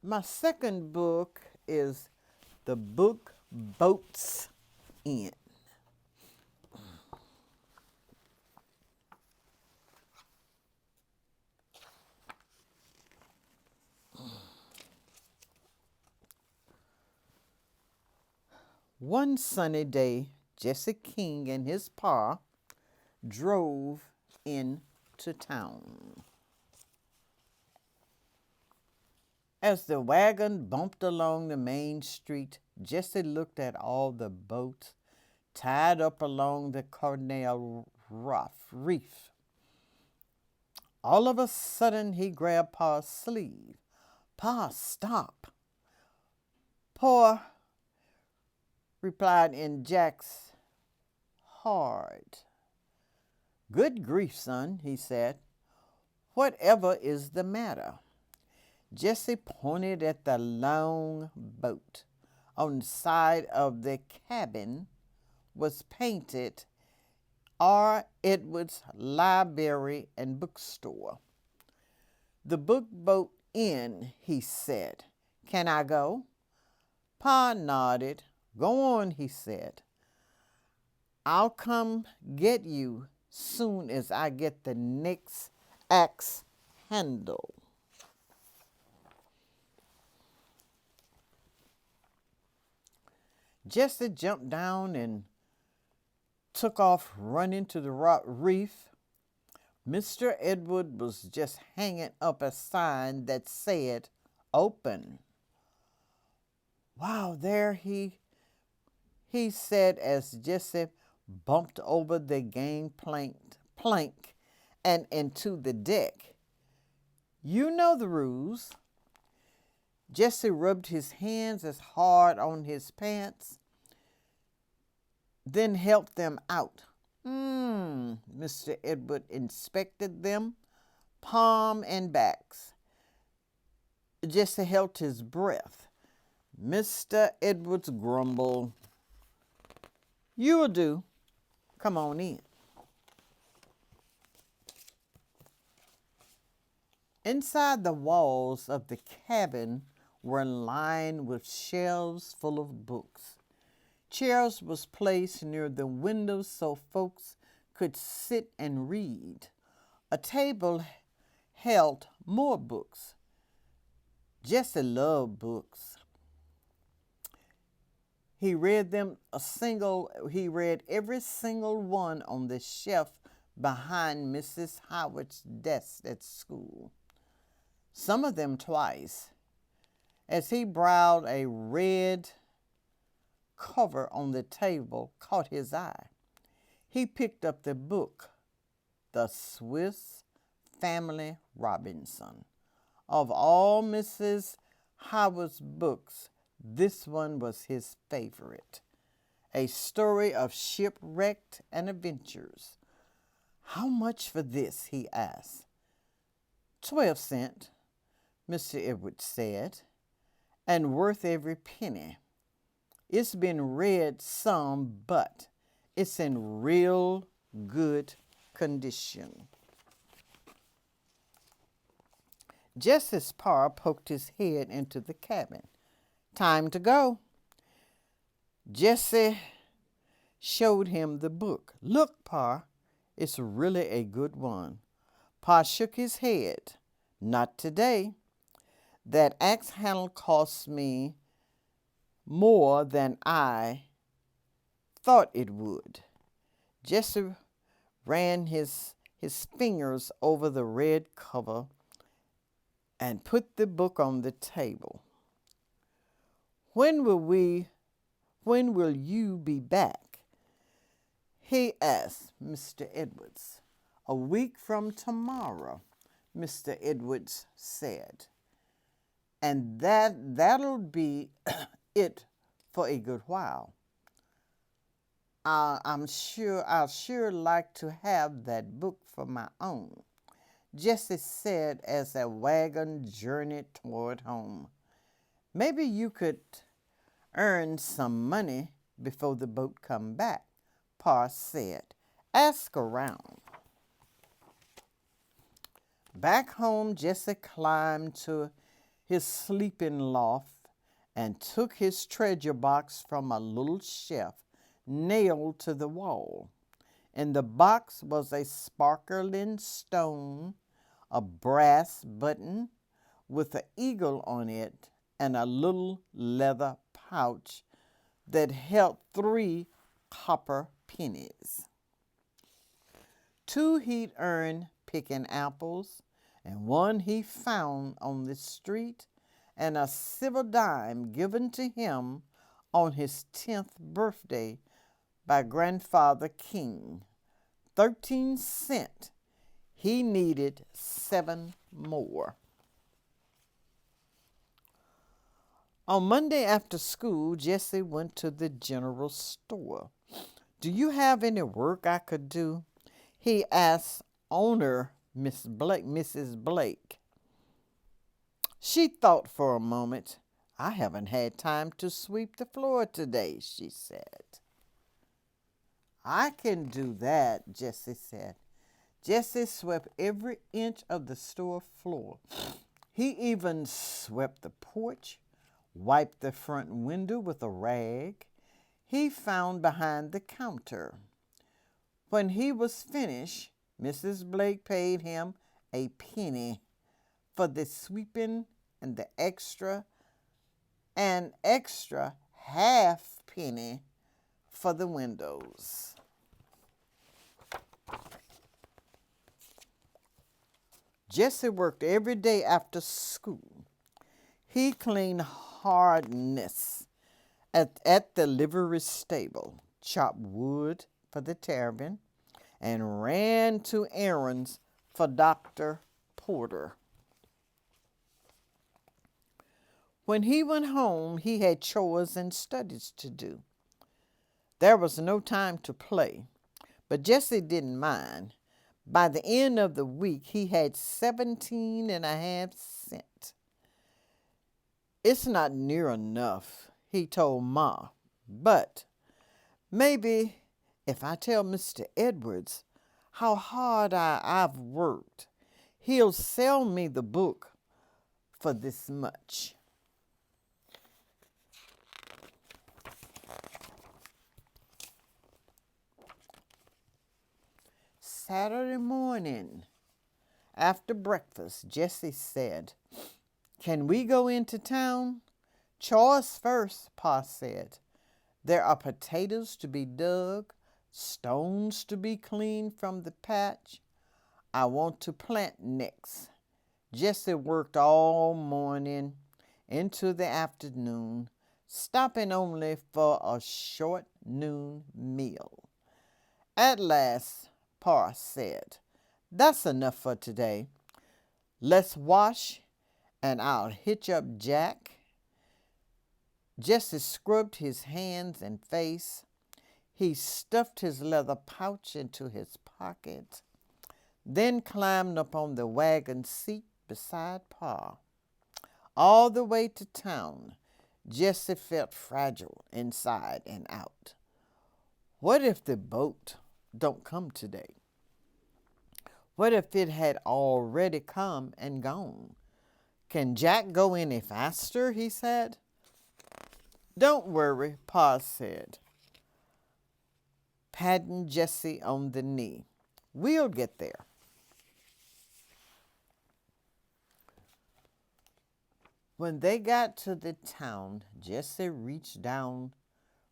My second book is the book Boats In. One sunny day, Jesse King and his pa drove into town. As the wagon bumped along the main street, Jesse looked at all the boats tied up along the Cornell Reef. All of a sudden, he grabbed Pa's sleeve. Pa, stop. Pa replied in Jack's hard. Good grief, son, he said. Whatever is the matter? Jesse pointed at the long boat. On the side of the cabin was painted R. Edwards Library and Bookstore. The book boat in, he said. Can I go? Pa nodded. Go on, he said. I'll come get you soon as I get the next axe handle. Jesse jumped down and took off running to the reef. Mr. Edward was just hanging up a sign that said, open. Wow, there he said as Jesse bumped over the plank and into the deck. You know the rules. Jesse rubbed his hands as hard on his pants, then helped them out. Mr. Edward inspected them, palm and backs. Jesse held his breath. Mr. Edwards grumbled. You'll do. Come on in. Inside the walls of the cabin were lined with shelves full of books. Chairs was placed near the windows so folks could sit and read. A table held more books. Jesse loved books. He read every single one on the shelf behind Mrs. Howard's desk at school. Some of them twice. As he browsed, a red cover on the table caught his eye. He picked up the book, The Swiss Family Robinson. Of all Mrs. Howard's books, this one was his favorite. A story of shipwreck and adventures. How much for this? He asked. 12 cents, Mr. Edwards said, and worth every penny. It's been read some, but it's in real good condition. Jesse's pa poked his head into the cabin. Time to go. Jesse showed him the book. Look, Pa, it's really a good one. Pa shook his head. Not today. That axe handle cost me more than I thought it would. Jesse ran his fingers over the red cover and put the book on the table. When will you be back? He asked Mr. Edwards. A week from tomorrow, Mr. Edwards said. And that'll be it for a good while. I'll sure like to have that book for my own, Jesse said as a wagon journeyed toward home. Maybe you could earn some money before the boat come back, Pa said. Ask around. Back home, Jesse climbed to his sleeping loft and took his treasure box from a little shelf nailed to the wall. In the box was a sparkling stone, a brass button with an eagle on it, and a little leather pouch that held 3 copper pennies. 2 he'd earned picking apples, and 1 he found on the street, and a silver dime given to him on his 10th birthday by Grandfather King. 13 cents. He needed 7 more. On Monday after school, Jesse went to the general store. "Do you have any work I could do?" he asked owner Mrs. Blake. She thought for a moment. "I haven't had time to sweep the floor today," she said. "I can do that," Jesse said. Jesse swept every inch of the store floor. He even swept the porch, wiped the front window with a rag he found behind the counter. When he was finished, Mrs. Blake paid him a penny for the sweeping and the extra half penny for the windows. Jesse worked every day after school. He cleaned harness at the livery stable, chopped wood for the tavern, and ran 2 errands for Dr. Porter. When he went home, he had chores and studies to do. There was no time to play, but Jesse didn't mind. By the end of the week, he had 17.5 cents. "It's not near enough," he told Ma, "but maybe if I tell Mr. Edwards how hard I've worked, he'll sell me the book for this much." Saturday morning, after breakfast, Jesse said, "Can we go into town?" "Chores first," Pa said. "There are potatoes to be dug, stones to be cleaned from the patch. I want to plant next." Jesse worked all morning into the afternoon, stopping only for a short noon meal. At last, Pa said, "That's enough for today. Let's wash, and I'll hitch up Jack." Jesse scrubbed his hands and face. He stuffed his leather pouch into his pocket, then climbed up on the wagon seat beside Pa. All the way to town, Jesse felt fragile inside and out. What if the boat don't come today? What if it had already come and gone? "Can Jack go any faster?" he said. "Don't worry," Pa said, patting Jesse on the knee. "We'll get there." When they got to the town, Jesse raced down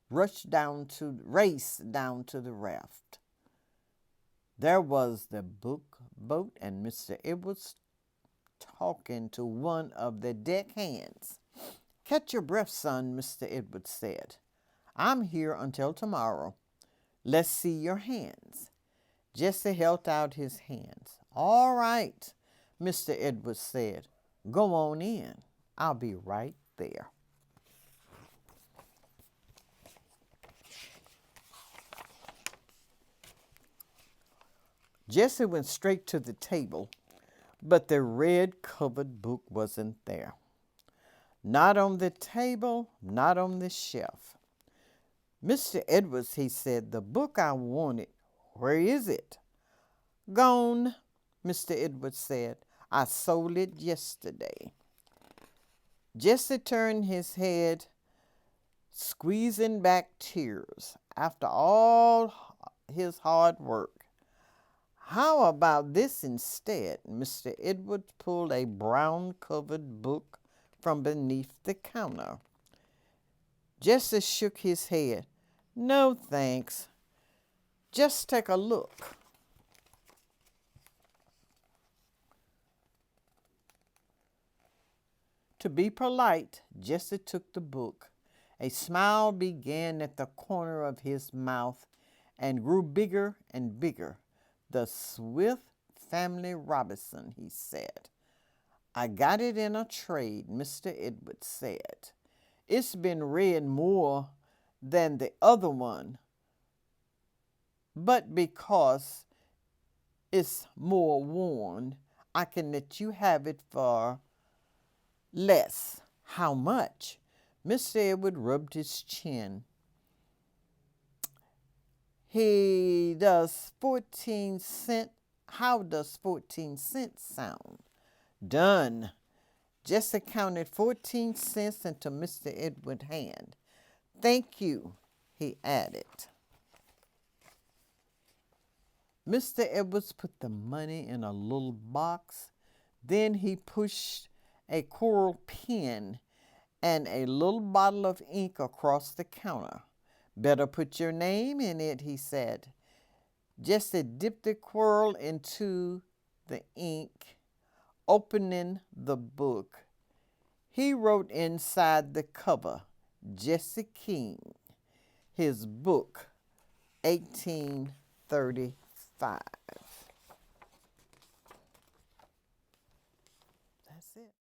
to the raft. There was the boat and Mr. Edwards talking to one of the deck hands. "Catch your breath, son," Mr. Edwards said. "I'm here until tomorrow. Let's see your hands." Jesse held out his hands. "All right," Mr. Edwards said. "Go on in. I'll be right there." Jesse went straight to the table, but the red-covered book wasn't there. Not on the table, not on the shelf. "Mr. Edwards," he said, "the book I wanted, where is it?" "Gone," Mr. Edwards said. "I sold it yesterday." Jesse turned his head, squeezing back tears after all his hard work. How about this instead? Mr. Edwards pulled a brown-covered book from beneath the counter. Jesse shook his head. No, thanks. Just take a look. To be polite, Jesse took the book. A smile began at the corner of his mouth and grew bigger and bigger. The Swift Family Robinson, he said. I got it in a trade, Mr. Edwards said. It's been read more than the other one, but because it's more worn, I can let you have it for less. How much? Mr. Edward rubbed his chin. He does 14 cents. How does 14 cents sound? Done. Jesse counted 14 cents into Mr. Edward's hand. Thank you, he added. Mr. Edwards put the money in a little box. Then he pushed a coral pen and a little bottle of ink across the counter. Better put your name in it, he said. Jesse dipped the coral into the ink, opening the book. He wrote inside the cover, Jesse King, his book, 1835.